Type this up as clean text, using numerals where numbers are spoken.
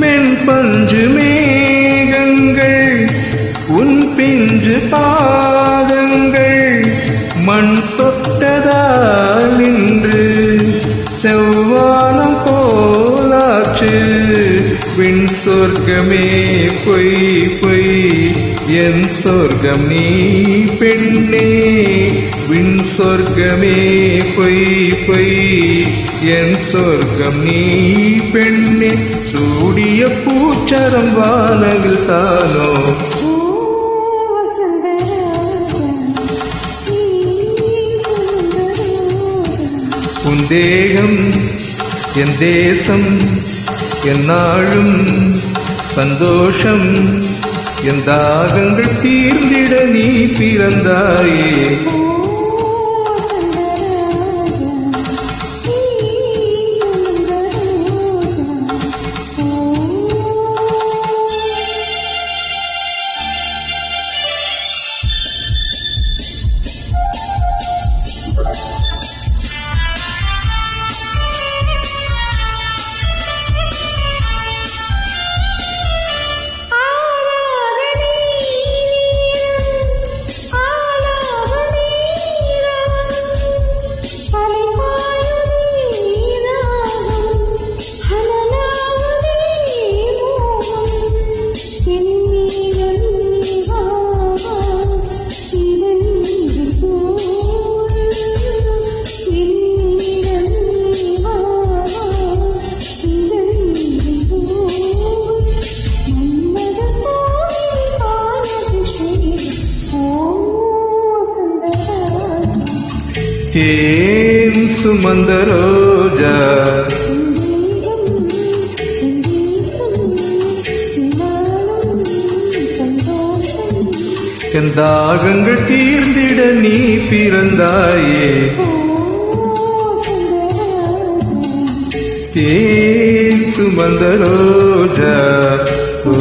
வெண் பஞ்சு மேகங்கள் உன் பிஞ்சு பாதங்கள் மண் தொட்டதால் நின்று செவ்வானம் போலாச்சு. விண் சொர்க்கமே பொய் பொய் என் சொர்க்கம் நீ பெண்ணே. விண் சொர்க்கமே பொய் பொய் என் சொர்க்கம் நீ பெண்ணே. சூடிய பூச்சரம் வானவில் தானோ உன் தேகம் என் தேசம் என்னாலும் சந்தோஷம். என் தாகங்கள் தீர்ந்திட நீ பிறந்தாயே. ஏன் சுமந்த ரோஜா என் தாகங்கள் தீர்ந்திட நீ பிறந்தாயே. ஏன் சுமந்த ரோஜா ஓ